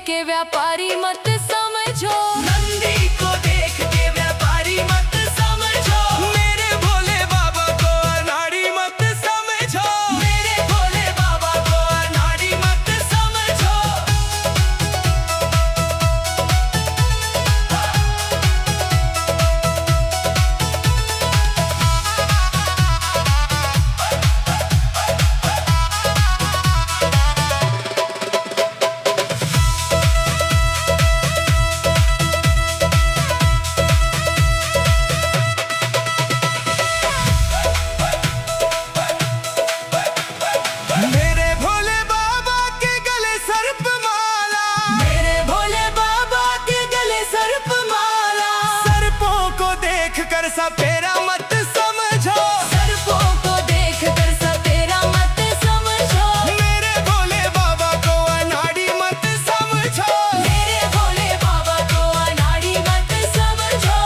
के व्यापारी मत समझो, नंदी को देख के व्यापारी मत समझो। मेरे भोले बाबा को अनाड़ी मत समझो, मेरे भोले बाबा को अनाड़ी मत समझो। कर सपेरा मत समझो, सर्पों को देख कर सपेरा मत समझो। मेरे भोले बाबा को अनाड़ी मत समझो, मेरे भोले बाबा को अनाड़ी मत समझो।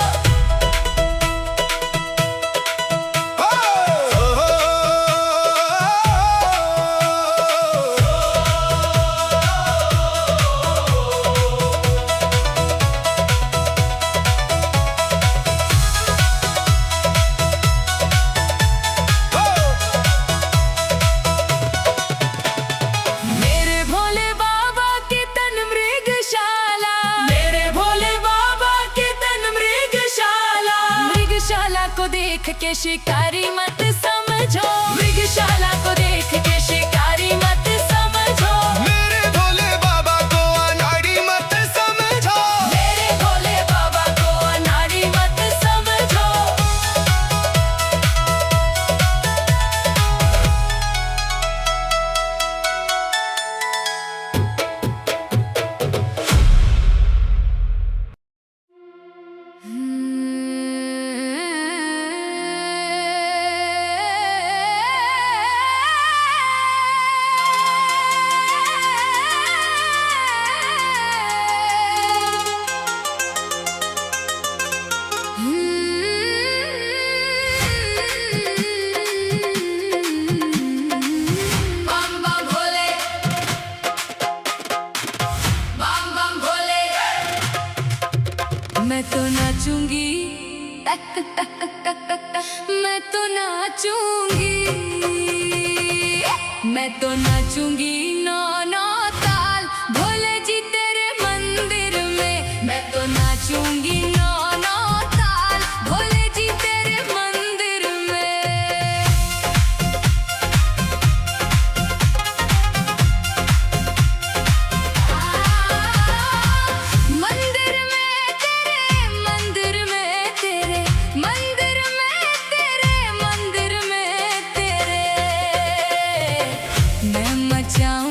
को देख के शिकारी मत समझो, मृगशाला को देख के शिकारी मत समझो। मेरे भोले बाबा को अनाड़ी मत समझो, मेरे भोले बाबा को अनाड़ी मत समझो। मैं तो नाचूंगी, मैं तो नाचूंगी नौ नौ ताल भोले जी तेरे मंदिर में। मैं तो नाचूंगी नौ नौ ताल भोले जी तेरे मंदिर में। मंदिर में तेरे, मंदिर में तेरे, मंदिर में तेरे, मंदिर में तेरे मैं मचाऊं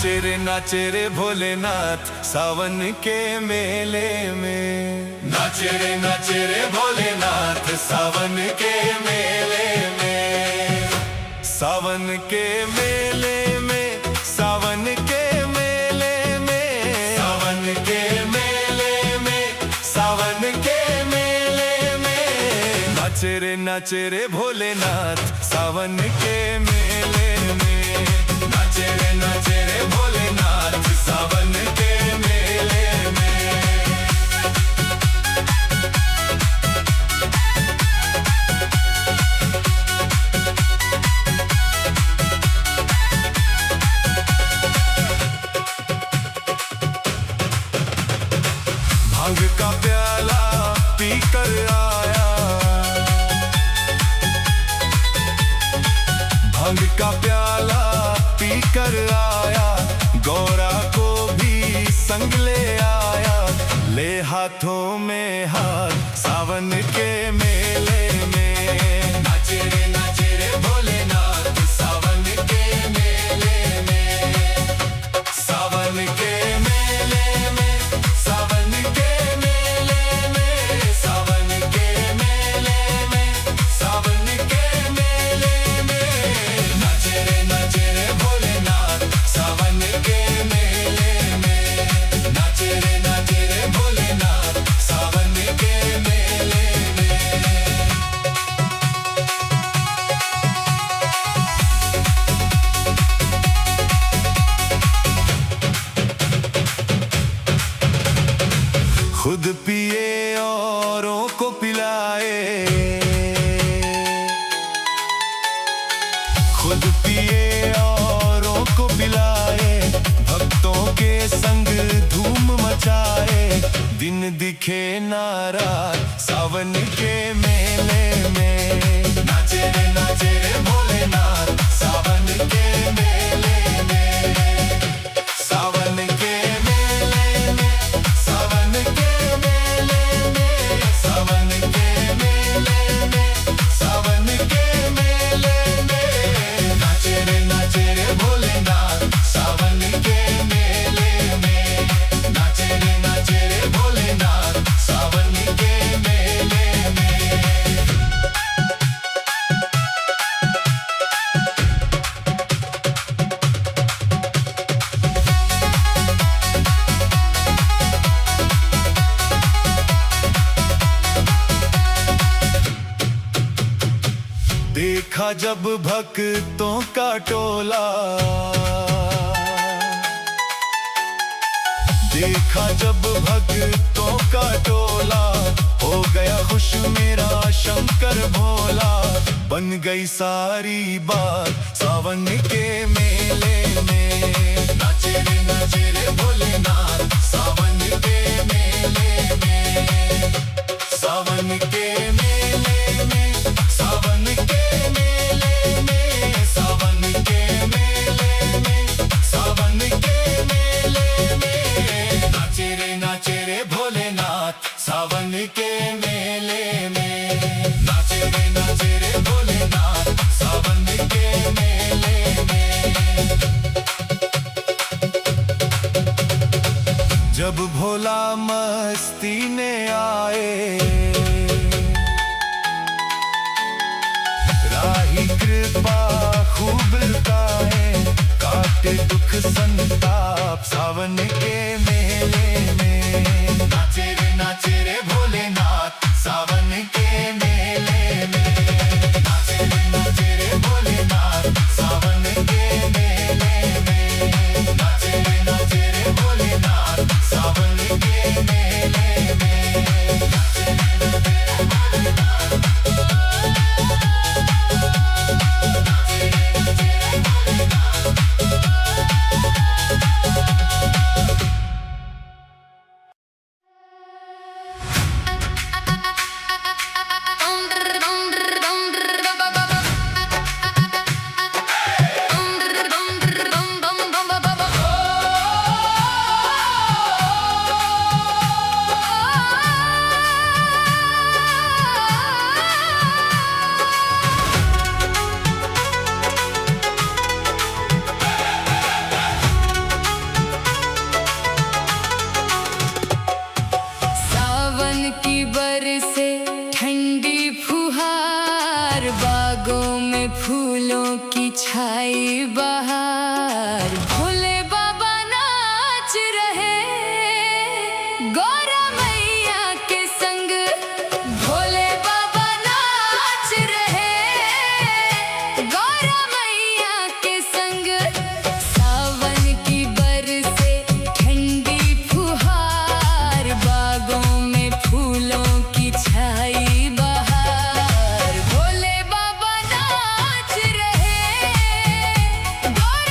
नाचे रे भोलेनाथ सावन के मेले में। नाचे रे भोलेनाथ सावन के मेले में। सावन के मेले में, सावन के मेले में, सावन के मेले में, सावन के मेले में। नाचे रे भोलेनाथ सावन के मेले में। नाचे रे भोलेनाथ सावन के मेले में। भांग का प्याला पीकर आया, भांग का प्याला पीकर आया, गौरा को भी संग ले आया। ले हाथों में हाथ सावन के मेले में। नाचे रे भोलेनाथ सावन के मेले में। सावन के मेले में, सावन के मेले में, सावन के मेले में, सावन के मेले में। नाचे रे भोलेनाथ सावन के मेले में। नाचे रे भोलेनाथ सावन के मेले में। खुद पिए औरों को पिलाए, खुद पिए औरों को पिलाए, भक्तों के संग धूम मचाए। दिन दिखे ना रात सावन के मेले में। नाचे रे भोलेनाथ सावन के मेले में। सावन के मेले में, सावन के मेले में, सावन के मेले में, सावन के मेले में। नाचे रे भोलेनाथ सावन के मेले में। नाचे रे भोलेनाथ सावन के मेले में। देखा जब भक्तों का टोला, देखा जब भक्तों का टोला, हो गया खुश मेरा शंकर भोला। बन गई सारी बात सावन के मेले में। नाचे रे भोलेनाथ सावन के मेले में। सावन के मेले में, सावन के मेले में, सावन के मेले में, सावन के मेले में। नाचे रे भोलेनाथ सावन के मेले में। नाचे रे भोलेनाथ सावन के मेले में। जब भोला मस्ती ने आए, राही कृपा खूब लुटाए, काटे दुख संताप सावन के मेले में। नाचे रे भोलेनाथ सावन के मेले में। नाचे रे भोलेनाथ सावन के मेले में। नाचे रे भोलेनाथ सावन के मेले में। बागों में फूलों की छाई बहार, भोले बाबा नाच रहे गौरा मैया के संग, भोले बाबा नाच रहे गौरा मैया के संग। सावन की बरसे ठंडी फुहार, बागों में फूलों की छाई बहार, भोले बाबा नाच रहे गौरा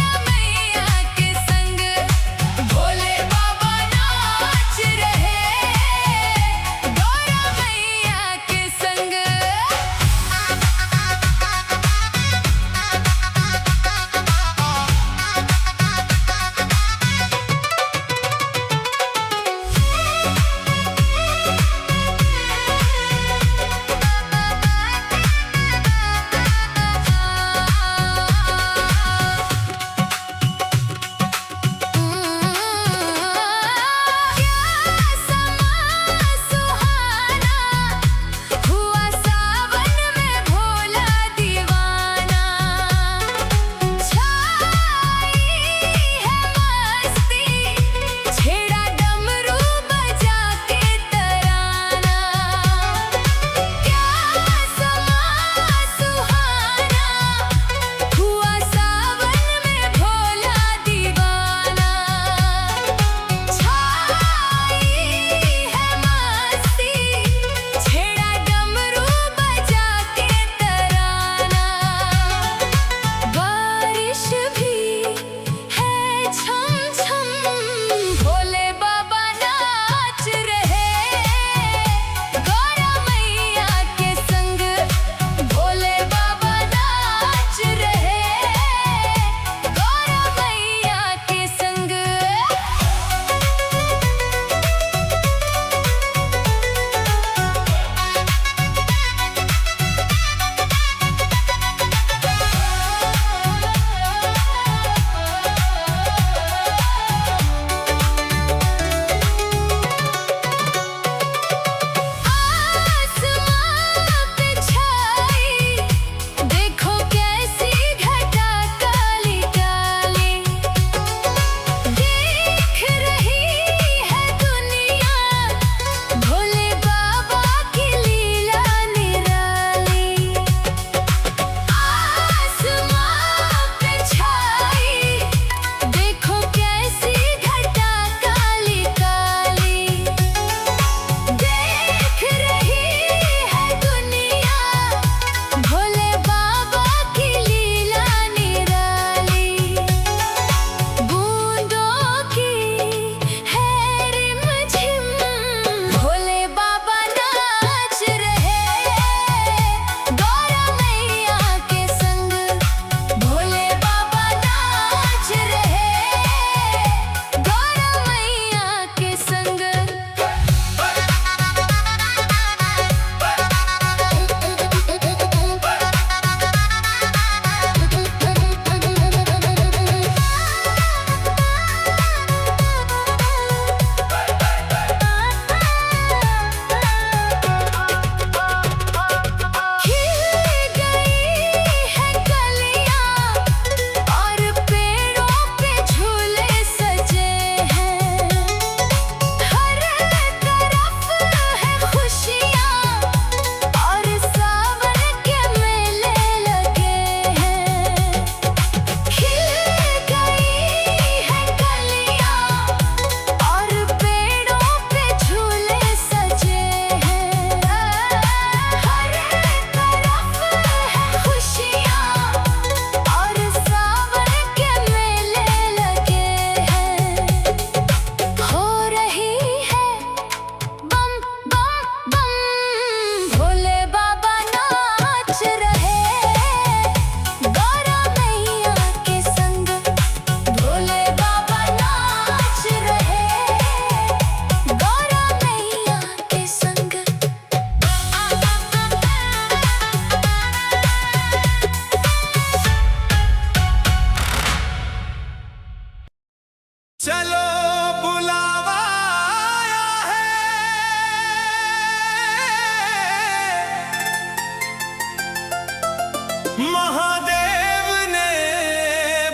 महादेव ने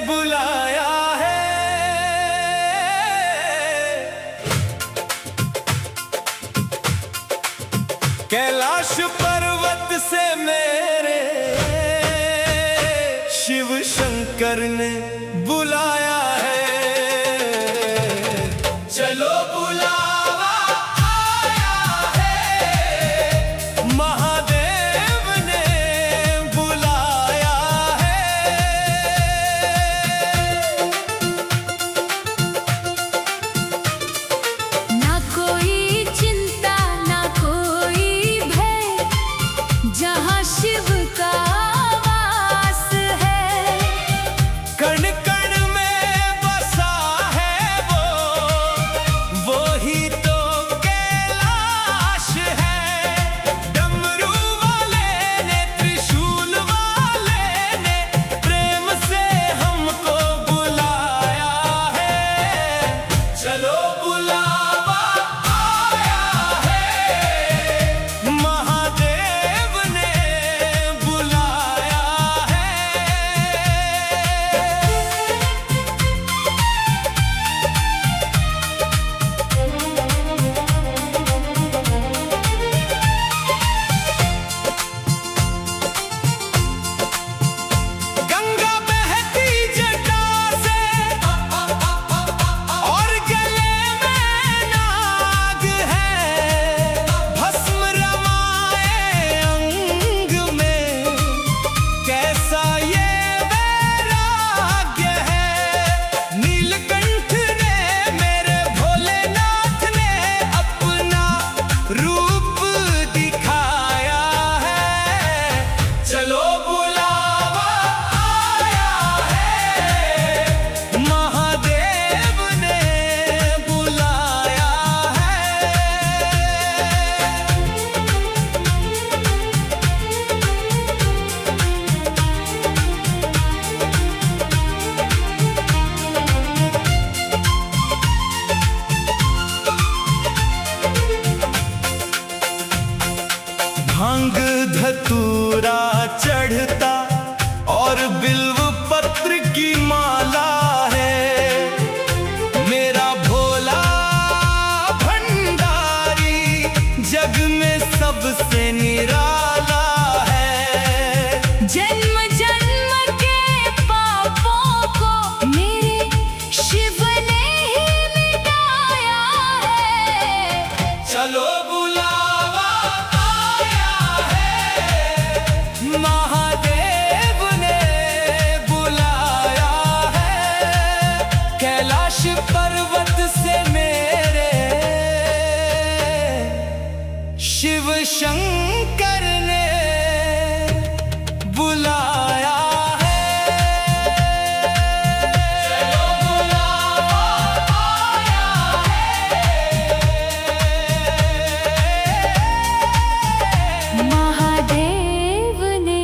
बुलाया है। कैलाश पर्वत से मेरे शिव शंकर ने बुलाया है। चलो बुलावा आया है, महादेव ने बुलाया है। ना कोई चिंता ना कोई भय, जहाँ शिव का वास है। कण कण में बसा है वो ही तो कैलाश है। डमरू वाले ने त्रिशूल वाले ने प्रेम से हमको बुलाया है। चलो बुलावा आया है, महादेव ने बुलाया है। गंगा बहती जटा से और गले में नाग है। भस्म रमाए अंग में, कैसा ये वैराग्य है। नीलकंठ ने मेरे भोलेनाथ ने अपना रूप दिखाया है। चलो बुलावा आया है, महादेव ने बुलाया है। भांग धतूरा चढ़ता और बिल्व पत्र की माला है। मेरा भोला भंडारी जग में सबसे निराला है। जन्म जन्म के पापों को मेरे शिव ने ही मिटाया है। चलो बुलावा आया है, महादेव ने बुलाया है। कैलाश पर्वत से मेरे शिव शंकर ने बुलाया है। चलो बुलावा आया है, महादेव ने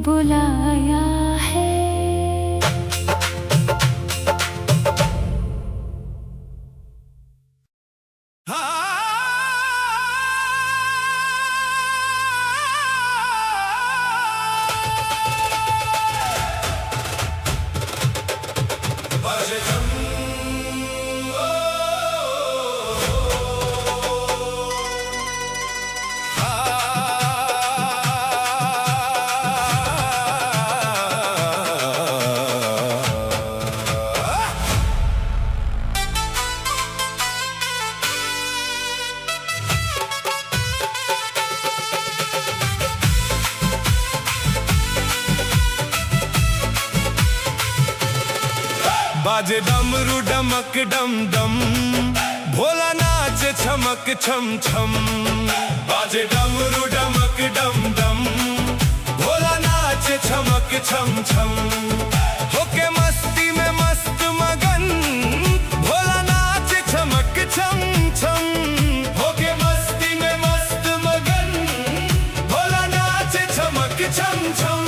बुलाया है। बाजे डमरू डमक डम डम, भोला नाच छमक छम छम। बाजे डमरू डमक डम डम, भोला नाच छमक छम छम। होके मस्ती में मस्त मगन, भोला नाच छमक छम छम। होके मस्ती में मस्त मगन, भोला नाच छमक छम छम।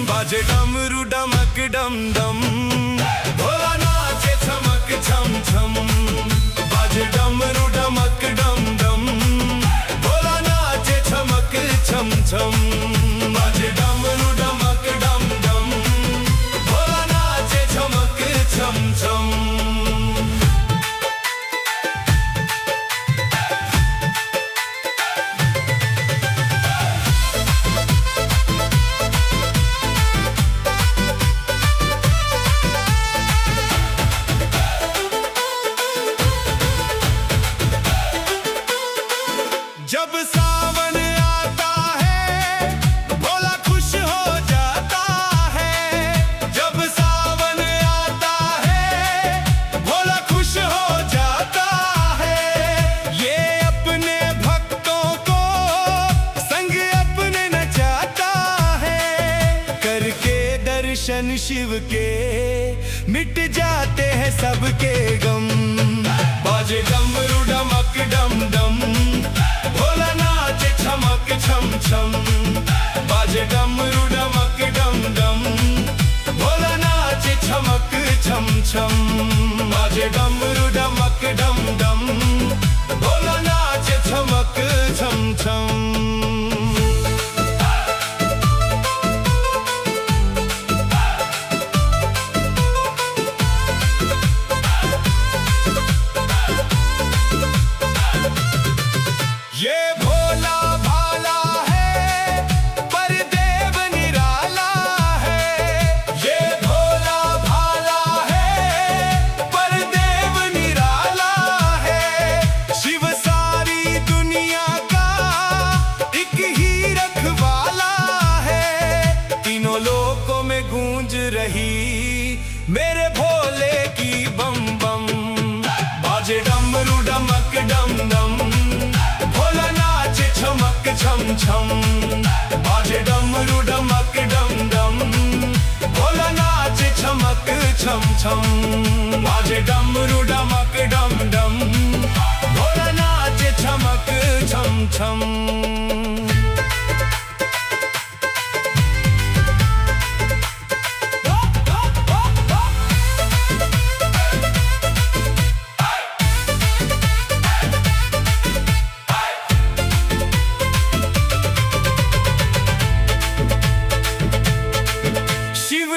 बाजे डमरू डमक डम डम, भोला नाचे छमक छम छम। बाजे डमरू डमक डम डम, भोला नाचे छमक छम छम। बाजे डमरू डमक दर्शन शिव के मिट जाते हैं सबके गम। बाजे डमरू डमक डम डम, भोला नाचे छमक छम छम। बाजे डमरू डमक डम डम, भोला नाचे छमक छम छम। बाजे डमरू डमक डम डम, भोला नाचे छमक छम छम। ये भोला भाला है पर देव निराला है। ये भोला भाला है पर देव निराला है। शिव सारी दुनिया का एक ही रखवाला है। तीनों लोकों में गूंज रही मेरे भोले की बम बम। बाजे डमरू डमक डम डम, भोला नाचे छमक छम छम। बाजे डमरू डमक डम डम, भोला नाचे छमक छम छम। बाजे डमरू डमक डम डम, भोला नाचे छमक छम छम।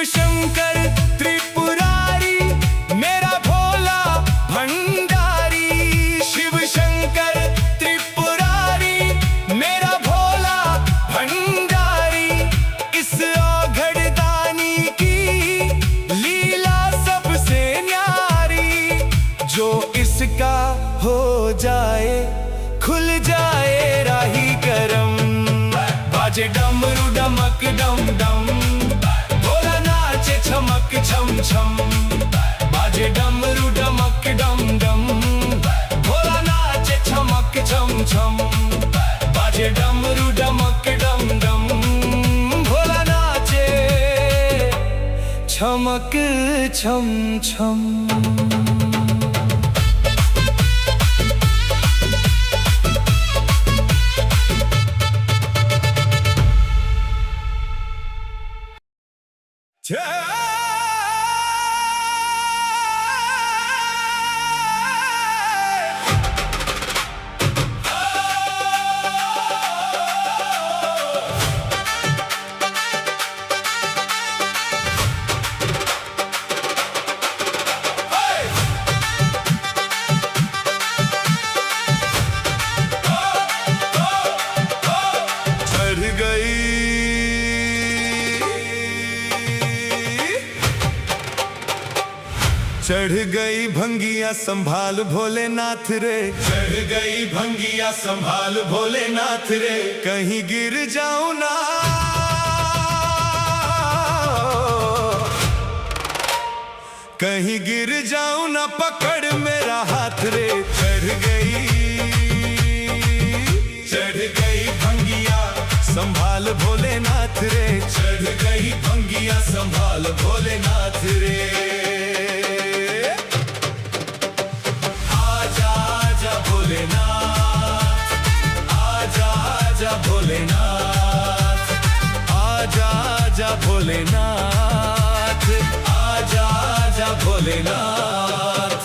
शंकर त्रिपुरारी मेरा भोला भंडारी। शिव शंकर त्रिपुरारी मेरा भोला भंडारी। इस औघड़ दानी की लीला सबसे न्यारी। जो इसका हो जाए खुल जाए राही करम। बाजे डमरू डमक डम डम, छमक छम छम। बाजे डमरू डमक डम डम, भोला नाचे छमक छम छम। बाजे डमरू डमक डम डम, भोला नाचे छमक छम छम। चढ़ गई भंगिया संभाल भोलेनाथ रे। चढ़ गई भंगिया संभाल भोलेनाथ रे। कहीं गिर जाऊं ना, कहीं गिर जाऊं ना, पकड़ मेरा हाथ रे। चढ़ गई भंगिया संभाल भोलेनाथ रे। चढ़ गई भंगिया संभाल भोलेनाथ रे। आजा भोलेनाथ, आजा आजा भोलेनाथ, आजा आजा भोलेनाथ।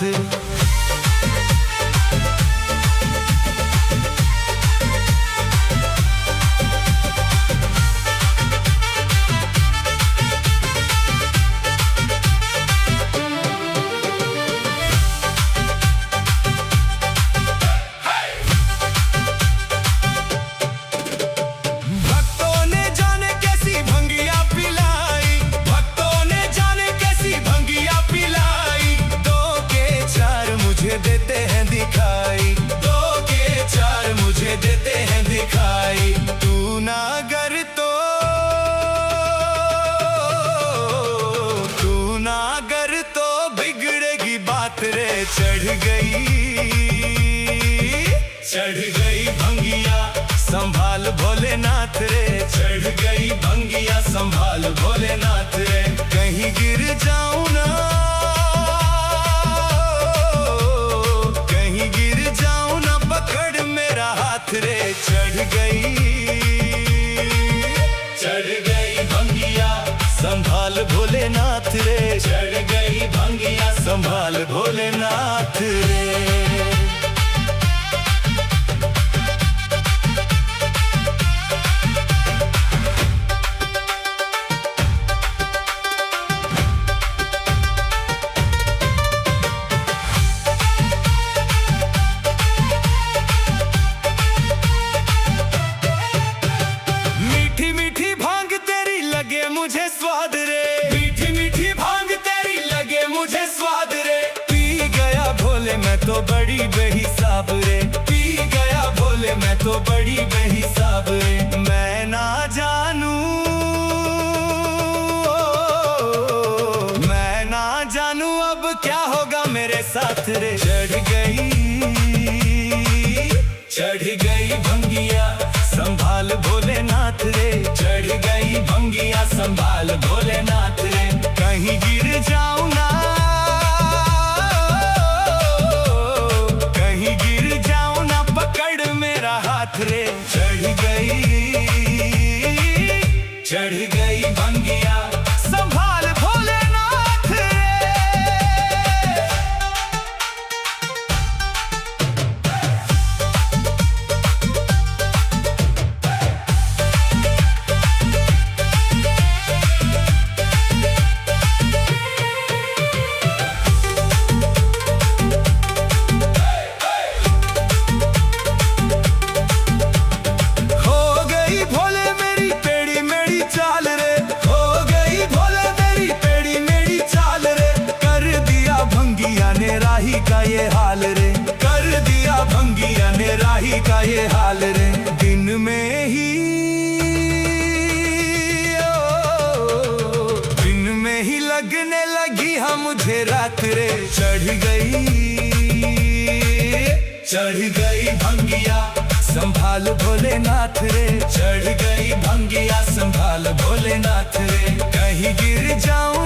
देते हैं दिखाई, दो के चार मुझे देते हैं दिखाई। तू ना गर तो, तू ना गर तो बिगड़ेगी बात रे। चढ़ गई भंगिया संभाल भोलेनाथ रे। चढ़ गई भंगिया संभाल भोलेनाथ रे। संभाल भोलेनाथ रे, चढ़ गई भंगिया संभाल भोलेनाथ रे। मीठी मीठी भांग तेरी लगे मुझे स्वाद रे, मीठी मीठी भांग तेरी लगे मुझे स्वाद रे। पी गया भोले मैं तो बड़ी बेहिसाब रे, पी गया भोले मैं तो बड़ी बेहिसाब रे। मैं ना जानूं, मैं ना जानूं अब क्या होगा मेरे साथ रे। चढ़ गई भंगिया संभाल भोलेनाथ रे, चढ़ गई भंगिया संभाल भोलेनाथ रे। कहीं गिर जाऊं ना, कहीं गिर जाऊं ना, पकड़ मेरा हाथ रे। चढ़ गई भंगिया संभाल भोलेनाथ रे। राही का ये हाल रे, कर दिया भंगिया ने राही का ये हाल रे। दिन में ही दिन में ही लगने लगी हम मुझे रात रे। चढ़ गई भंगिया संभाल भोलेनाथ रे, चढ़ गई भंगिया संभाल भोलेनाथ रे। कहीं गिर जाऊं